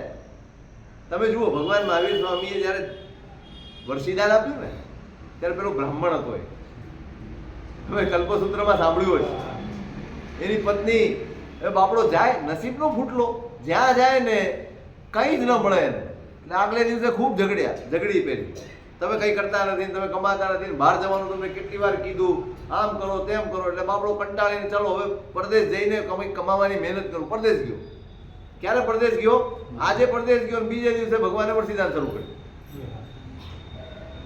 તમે જુઓ ભગવાન મહાવીર સ્વામીએ જ્યારે વર્ષીદાન આપ્યું ને ત્યારે પેલો બ્રાહ્મણ હતો, તમે કલ્પસૂત્રમાં સાંભળ્યું હોય, એની પત્ની એ બાપડો જાય નસીબનો ફૂટલો, જ્યાં જાય ને કંઈ જ ન મળે એને. એટલે આગલે દિવસે ખૂબ ઝઘડી પેલી, તમે કંઈ કરતા નથી, તમે કમાતા નથી, બહાર જવાનું તમને કેટલી વાર કીધું, આમ કરો તેમ કરો. એટલે બાપડો કંટાળીને ચાલો હવે પરદેશ જઈને કમાવાની મહેનત કરું. પરદેશ ગયો. ક્યારે પરદેશ ગયો? આજે પરદેશ ગયો, બીજે દિવસે ભગવાને વર્ષીદાન શરૂ કર્યું.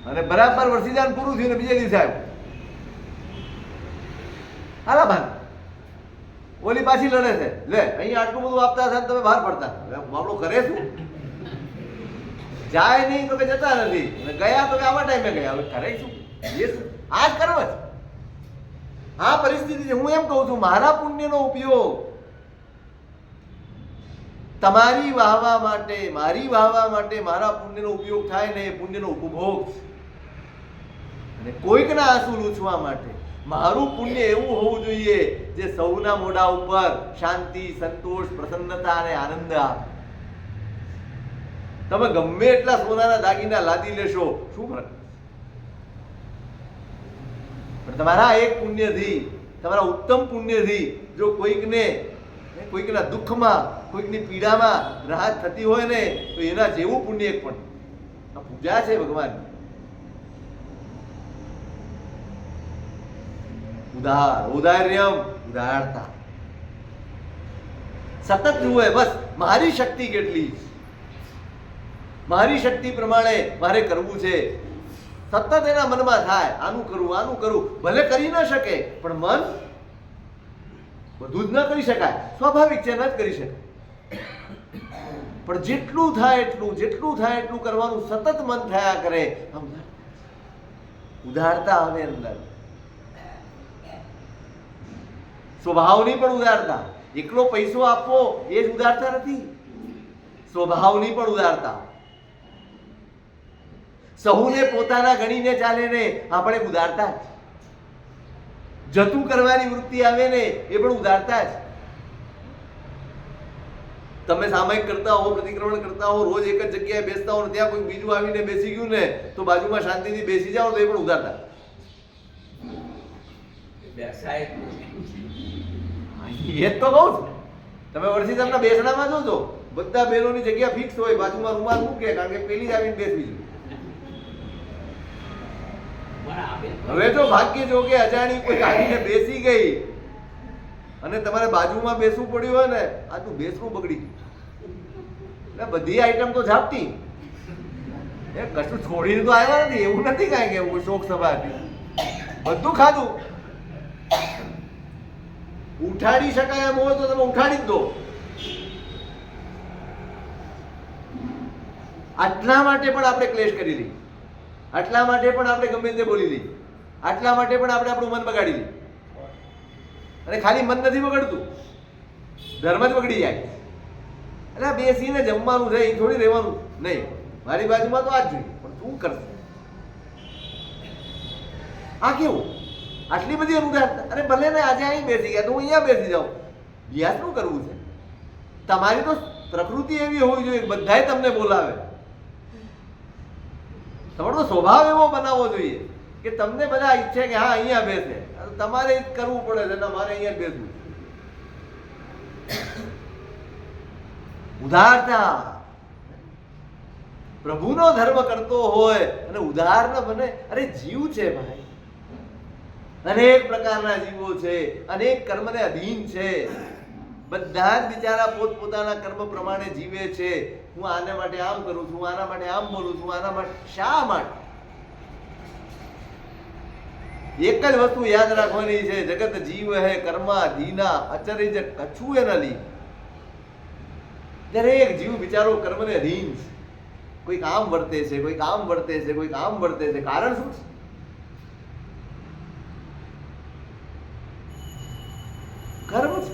અને બરાબર વર્ષીદાન પૂરું થયું ને બીજે દિવસે આવ્યું. હાલા ભાન ઓલી પાછી લડે છે, લે અહીંયા આટલું બધું આપતા હતા તમે બહાર પડતા. બાપડો કરે શું? જાય નહીં તો કે જતા નથી, ગયા તો કે આવા ટાઈમે ગયા. હવે કરે શું? એ શું? આ જ કરો જ. આ પરિસ્થિતિ છે. હું એમ કહું છું, મારા પુણ્યનો ઉપયોગ તમારી વાહવા માટે, મારી વાહવા માટે મારા પુણ્યનો ઉપયોગ થાય ને એ પુણ્યનો ઉપભોગ છે. અને કોઈકના આંસુ લૂછવા માટે મારું પુણ્ય એવું હોવું જોઈએ જે સૌના મોઢા ઉપર શાંતિ, સંતોષ, પ્રસન્નતા અને આનંદ આપે. તમે ગમે એટલા સોનાના દાગીના લાદી લેશો, શું ફરક? પણ તમારા એક પુણ્યથી, તમારા ઉત્તમ પુણ્યથી જો કોઈકના દુઃખમાં, કોઈકની પીડામાં રાહત થતી હોય ને તો એના જેવું પુણ્ય એક પણ. આ પૂજા છે ભગવાન. ઉદાર્યમ, ઉદારતા. સતત જુએ બસ મારી શક્તિ કેટલી, મારી શક્તિ પ્રમાણે મારે કરવું છે. સતત એના મનમાં થાય આનું કરું. ભલે કરી ન શકે પણ મન બધું જ ન કરી શકાય, સ્વાભાવિક છે, ન જ કરી શકાય. પણ જેટલું થાય એટલું કરવાનું સતત મન થયા કરે. ઉદારતા આવે અંદર, સ્વભાવની પણ ઉદારતા. એકલો પૈસો આપવો એ જ ઉદારતા નથી, સ્વભાવની પણ ઉદારતા. સહુને પોતાના ગણીને ચાલે ને આપણે ઉદારતા જ. જતું કરવાની વૃત્તિ આવે ને એ પણ ઉદારતા જ. તમે સામાયિક કરતા હો, પ્રતિક્રમણ કરતા હો, રોજ એક જ જગ્યાએ બેસતા હો, ત્યાં કોઈ બીજું આવીને બેસી ગયું ને તો બાજુમાં શાંતિથી બેસી જાઓ તો એ પણ ઉદારતા. એ તો કહું છું. તમે વર્ષીદાનના બેસણામાં જોજો, બધા બહેનોની જગ્યા ફિક્સ હોય, બાજુમાં રૂમાલ મૂકે, કારણ કે પેલી જ આવીને બેસવી જોઈએ. હવે તો ભાગ્ય જો કે અજાણી કોઈ આવીને બેસી ગઈ અને તમારે બાજુમાં બેસવું પડ્યું હોય ને, આ તું બેસવું બગડી ગયું. એટલે બધી આઈટમ તો ઝાપટી, એ કશું છોડીને તો આવ્યા નથી. એવું નથી કાંઈ કે એવું શોખ સભા હતી, બધું ખાધું. ઉઠાડી શકાય એમ હોય તો તમે ઉઠાડી જ દો. આટલા માટે પણ આપણે ક્લેશ કરી લઈએ, આટલા માટે પણ આપણે ગમે તે બોલી લઈએ, આટલા માટે પણ આપણે આપણું મન બગાડી લઈએ. અને ખાલી મન નથી બગડતું, ધર્મ જ બગડી જાય. એટલે બેસીને જમવાનું છે, એ થોડી રહેવાનું નહીં. મારી બાજુમાં તો આ જ જોઈએ, પણ તું કરશે. આ કેવું? આટલી બધી અનુદાન. અરે ભલે ને આજે અહીં બેસી ગયા તો હું અહીંયા બેસી જાઉં. વ્યાસ શું કરવું છે? તમારી તો પ્રકૃતિ એવી હોવી જોઈએ બધાય તમને બોલાવે. તમારો સ્વભાવ એવો બનાવવો જોઈએ કે તમને બધા ઈચ્છે કે હા અહીંયા બેસે. તમારે જ કરવું પડે છે, ના મારે અહીંયા બેસવું. ઉદારતા. પ્રભુનો ધર્મ કરતો હોય અને ઉદાર ન બને. અરે જીવ છે ભાઈ, અનેક પ્રકારના જીવો છે, અનેક કર્મને અધીન છે. બધા જ બિચારા પોતપોતાના કર્મ પ્રમાણે જીવે છે. હું આના માટે આમ કરું છું, આના માટે આમ બોલું છું, આના માટે શા માટે? એક જ વસ્તુ યાદ રાખવાની છે, જગત જીવ હે કર્માધીના અચરજ કછું એના લી. દરેક જીવ બિચારો કર્મને અધીન છે. કોઈક આમ વર્તે છે, કોઈક આમ વર્તે છે, કોઈક આમ વર્તે છે. કારણ શું છે? કર્મ છે.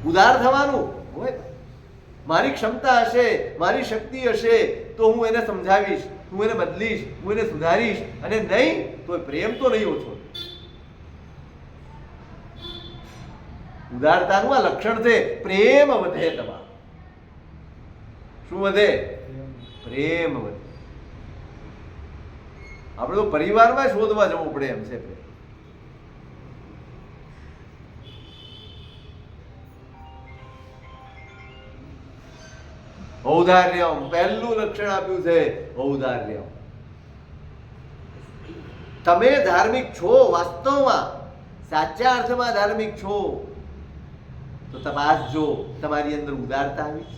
ઉદાર થવાનું હોય. મારી ક્ષમતા હશે, મારી શક્તિ હશે તો હું એને સમજાવીશ, હું એને બદલીશ, હું એને સુધારીશ. અને નહીં તો પ્રેમ તો નહીં ઓછો. ઉદારતાનું આ લક્ષણ છે. પ્રેમ વધે તમારો. શું વધે? પ્રેમ વધે. આપણે તો પરિવારમાં શોધવા જવું પડે એમ છે. પ્રેમ ઔદાર્યમ પહેલું લક્ષણ આપ્યું છે. ઔદાર્યમ. તમે ધાર્મિક છો, વાસ્તવમાં સાચા અર્થમાં ધાર્મિક છો તો તપાસજો તમારી અંદર ઉદારતા આવી છે.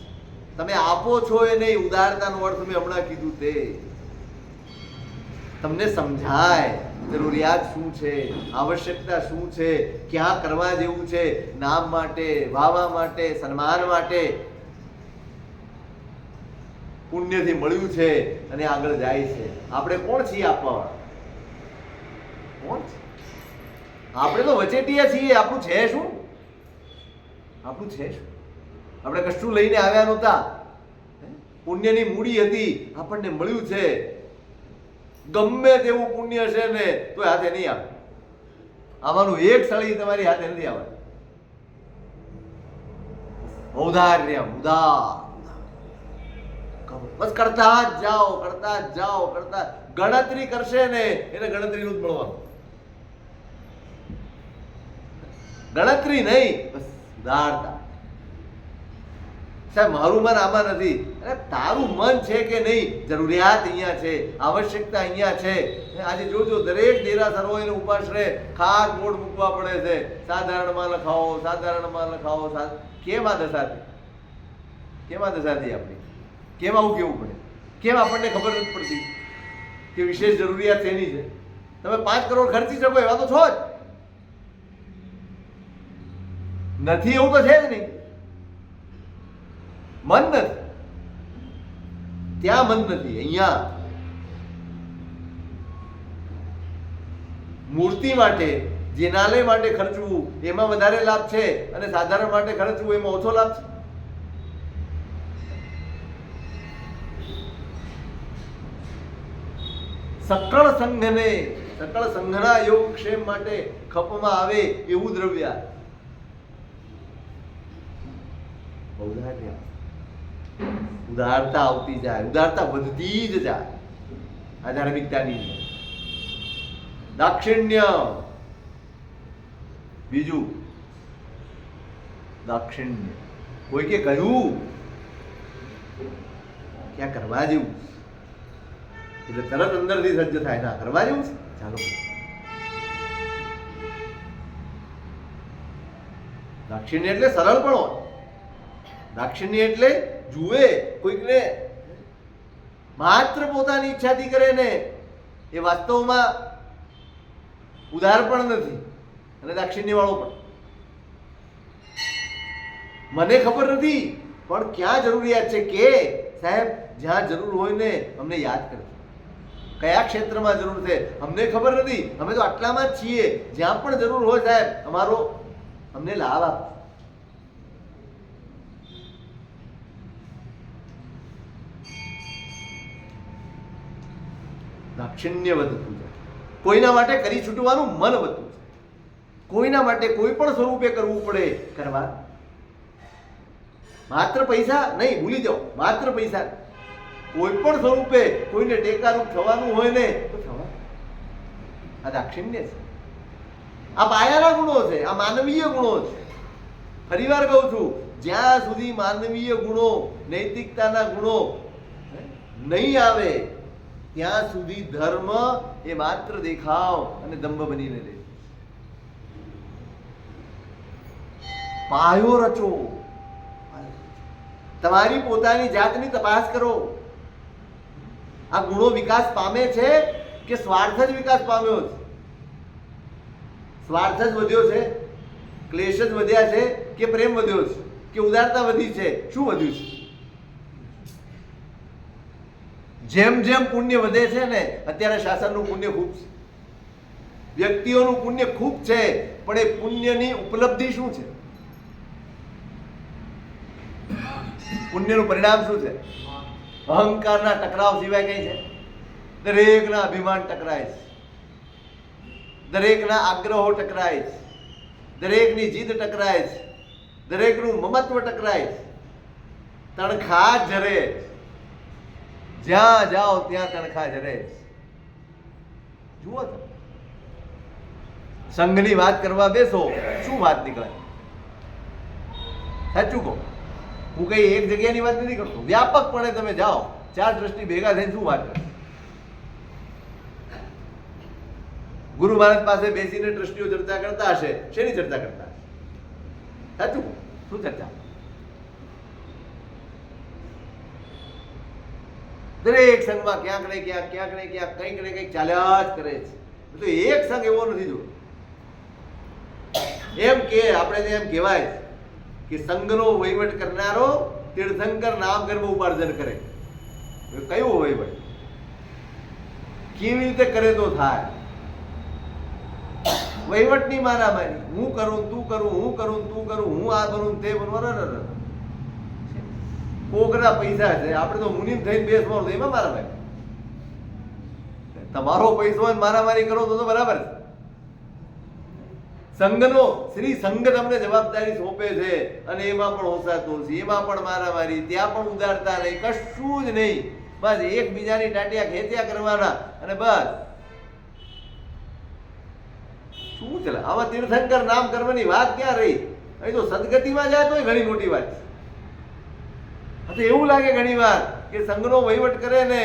તમે આપો છો એ નહીં. ઉદારતાનો અર્થ મેં હમણાં કીધું તે. તમને સમજાય જરૂરિયાત શું છે, આવશ્યકતા શું છે, ક્યાં કરવા જેવું છે. નામ માટે, વાવા માટે, સન્માન માટે, પુણ્યથી મળ્યું છે અને આગળ જાય છે. આપણે કોણ છીએ આપવા? કોણ છે? આપણે તો વચેટિયા છીએ. આપણું છે શું? આપણું છે શું? આપણે કશું લઈને આવ્યા નહોતા. પુણ્યની મૂડી હતી, આપણને મળ્યું છે. ગમે તેવું પુણ્ય છે ને તો હાથે નહીં આવે. આમાંનું એક સળી તમારી હાથે નથી આવવાનું. ઔદાર્યમ, ઉદાર. બસ કરતા જ જાઓ, કરતા જ જાઓ, કરતા. ગણતરી કરશે ને એને ગણતરીનું જ મળવાનું. ગણતરી નહીં, બસ ઉદારતા. સાહેબ મારું મન આમાં નથી. અરે તારું મન છે કે નહીં? જરૂરિયાત અહીંયા છે, આવશ્યકતા અહીંયા છે. આજે જોજો દરેક દેરાસરો એને ઉપાશ્રય ખાસ બોર્ડ મૂકવા પડે છે. સાધારણમાં લખાવો, સાધારણમાં લખાવો. કેમ આ દશાથી? કેમ આ દશાથી આપણી? કેમ આવું કેવું પડે? કેમ આપણને ખબર નથી પડતી કે વિશેષ જરૂરિયાત શેની છે? તમે 5 કરોડ ખર્ચી શકો એવા તો છો જ નથી. એવું તો છે જ નહીં. મન નથી ત્યાં, મન નથી અહીંયા. મૂર્તિ માટે, જિનાલય માટે ખર્ચવું એમાં વધારે લાભ છે અને સાધારણ માટે ખર્ચવું એમાં ઓછો લાભ છે. સકળ સંઘને, સકળ સંઘના યોગ ક્ષેમ માટે ખપમાં આવે એવું દ્રવ્ય. ઔદાર્ય. ઉદારતા આવતી જાય, ઉદારતા વધતી જ જાય. આ ધાર્મિકતાની દાક્ષિણ્ય. બીજું દાક્ષિણ્ય. કોઈ કે કહ્યું ક્યાં કરવા જેવું એટલે તરત અંદરથી સજ્જ થાય. ના કરવા જેવું છે, ચાલો. દાક્ષિણ્ય એટલે સરળ પણ હોય. દાક્ષિણ્ય એટલે જુએ કોઈકને માત્ર પોતાની ઈચ્છાથી કરે ને એ વાસ્તવમાં ઉદાર પણ નથી અને દાક્ષિણ્ય વાળો પણ. મને ખબર નથી પણ ક્યાં જરૂરિયાત છે કે સાહેબ જ્યાં જરૂર હોય ને અમને યાદ કરજો. કયા ક્ષેત્રમાં જરૂર છે અમને ખબર નથી. અમે તો આટલામાં જ છીએ. જ્યાં પણ જરૂર હોય સાહેબ અમારો અમને લાભ આપો. દાક્ષિણ્ય વધતું છે. કોઈના માટે કરી છૂટવાનું મન વધતું છે. કોઈના માટે કોઈ પણ સ્વરૂપે કરવું પડે કરવા. માત્ર પૈસા નહીં, ભૂલી જાઓ. માત્ર પૈસા કોઈ પણ સ્વરૂપે કોઈને ટેકારૂપ થવાનું હોય ને તો થવા. આ દાક્ષિણ્ય છે. આ પાયાના ગુણો છે, આ માનવીય ગુણો છે. ફરીવાર કહું છું, જ્યાં સુધી માનવીય ગુણો, નૈતિકતાના ગુણો નહીં આવે ત્યાં સુધી ધર્મ એ માત્ર દેખાવ અને દંભ બનીને રહે. પાયો રચો. તમારી પોતાની જાતની તપાસ કરો. આ ગુણો વિકાસ પામે છે કે સ્વાર્થ જ વિકાસ પામ્યો છે? સ્વાર્થ જ વધ્યો છે? ક્લેશ જ વધ્યા છે? કે પ્રેમ વધ્યો છે? કે ઉદારતા વધી છે? શું વધ્યું છે? જેમ જેમ પુણ્ય વધે છે ને, અત્યારે શાસનનું પુણ્ય ખૂબ છે, વ્યક્તિઓનું પુણ્ય ખૂબ છે, પણ એ પુણ્યની ઉપલબ્ધિ શું છે? પુણ્યનું પરિણામ શું છે? અહંકારના ટકરાવ સિવાય કઈ છે? દરેકના અભિમાન ટકરાય છે, દરેકના આગ્રહો ટકરાય છે, દરેકની જીદ ટકરાય છે, દરેકનું મમત્વ ટકરાય છે, તણખા જરે, જ્યાં જાઓ ત્યાં તણખા જરે. જુઓ તમે, સંઘની વાત કરવા બેસો, શું વાત નીકળે? સાચું કહો, હું કઈ એક જગ્યાની વાત નથી કરતો, વ્યાપકપણે તમે જાઓ, ચાર દ્રષ્ટિ ભેગા થઈને શું વાત કરે? ગુરુ મહારાજ પાસે બેસીને ટ્રસ્ટીઓ ચર્ચા કરતા હશે, શેની ચર્ચા કરતા હશે? સાચું, શું ચર્ચા? દરેક સંઘમાં ક્યાંક ને ક્યાંક કંઈક ને કંઈક ચાલ્યા જ કરે છે. તો એક સંઘ એવો નથી જોતો. એમ કે આપણે એમ કહેવાય કે સંઘનો વહીવટ કરનારો તીર્થંકર નામ કર્મ ઉપાર્જન કરે. કયું વહીવટ? કેવી રીતે કરે તો થાય? વહીવટની મારામારી, હું કરું તું કરું, હું કરું તું કરું, હું આ કરું તે બનવાનો. કોકના પૈસા છે, આપણે તો મુનિમ થઈને બેસવાનું, એમાં મારામારી. તમારો પૈસો હોય મારામારી કરો તો બરાબર છે. સંઘનો શ્રી સંઘ તમને જવાબદારી સોંપે છે અને એમાં પણ હોસાતું છે, એમાં પણ મારામારી, ત્યાં પણ ઉદારતા નહીં, કશું જ નહીં. બસ એકબીજાની ટાટિયા ખેંચ્યા કરવાના અને બસ. શું ચાલે આમાં? તીર્થંકર નામ કરવાની વાત ક્યાં રહી? અહીં તો સદગતિમાં જાય તો ઘણી મોટી વાત છે. એવું લાગે ઘણી વાર કે સંઘનો વહીવટ કરે ને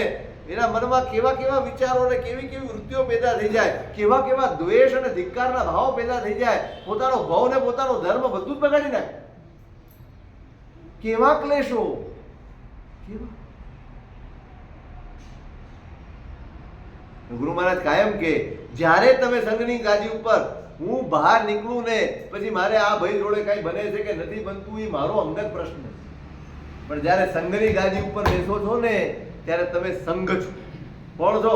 એના મનમાં કેવા કેવા વિચારો અને કેવી કેવી વૃત્તિઓ પેદા થઈ જાય, કેવા કેવા દ્વેષ અને ધિક્કારના ભાવ પેદા થઈ જાય, પોતાનો ભાવ ને પોતાનો ધર્મ બધું જ બગાડી નાખે. કેવા ક્લેશો! કેવા! ગુરુ મહારાજ કાયમ કે જ્યારે તમે સંઘની ગાદી ઉપર હું બહાર નીકળું ને પછી મારે આ ભાઈ જોડે કઈ બને છે કે નથી બનતું એ મારો અંગત પ્રશ્ન છે, પણ જ્યારે સંઘની ગાદી ઉપર બેસો છો ને ત્યારે તમે સંઘ છો. કોણ છો?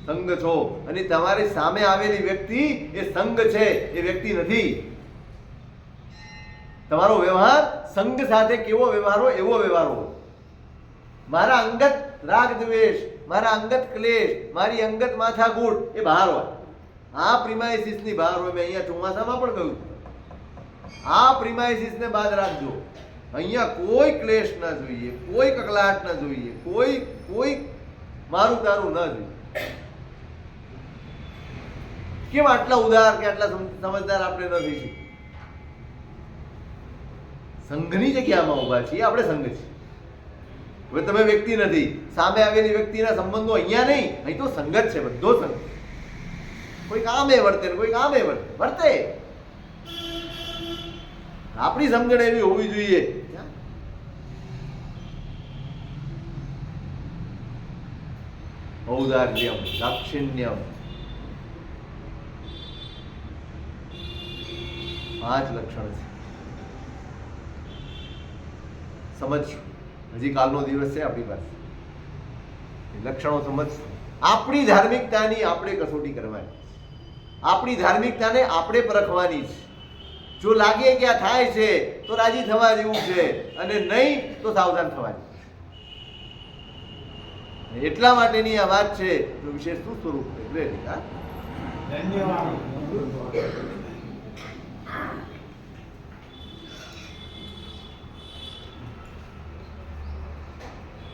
સંઘ છો. અને તમારી સામે આવેલી વ્યક્તિ એ સંઘ છે, એ વ્યક્તિ નથી. તમારો વ્યવહાર સંઘ સાથે કેવો વ્યવહાર હોય એવો વ્યવહાર હોય. મારા અંગત રાગ દ્વેષ, મારા અંગત ક્લેશ, મારી અંગત માથાકૂટ એ બહાર હોય. આ પ્રિમાઇસિસ ની બહાર હોય. મેં અહીંયા ચોમાસામાં પણ કહ્યું, આ પ્રિમાઇસિસ ને બાદ રાખજો. અહીંયા કોઈ ક્લેશ ના જોઈએ, કોઈ કકલાટ ના જોઈએ, કોઈ મારું તારું ના જોઈએ. કેમ આટલા ઉદાર કે આટલા સમજદાર આપણે ન થઈ શકીએ? સંઘની જગ્યામાં ઉભા છીએ આપણે, સંઘ છીએ. હવે તમે વ્યક્તિ નથી, સામે આવેલી વ્યક્તિના સંબંધો અહીંયા નહીં, અહીં તો સંગત છે, બધો સંઘ. કોઈક આમે વર્તે ને કોઈક આમે વર્તે. આપણી સમજણ એવી હોવી જોઈએ. ઔદાર્યમ, દાક્ષિણ્યમ, 5 લક્ષણ છે. સમજશું. હજી કાલનો દિવસ છે આપણી પાસે. લક્ષણો સમજશું. આપણી ધાર્મિકતાની આપણે કસોટી કરવાની, આપણી ધાર્મિકતાને આપણે પરખવાની છે. જો લાગે કે આ થાય છે તો રાજી થવા જેવું છે, અને નહીં તો સાવધાન થવા જેવું. એટલા માટેની આ વાત છે. વિશેષ શું સ્વરૂપ? ધન્યવાદ.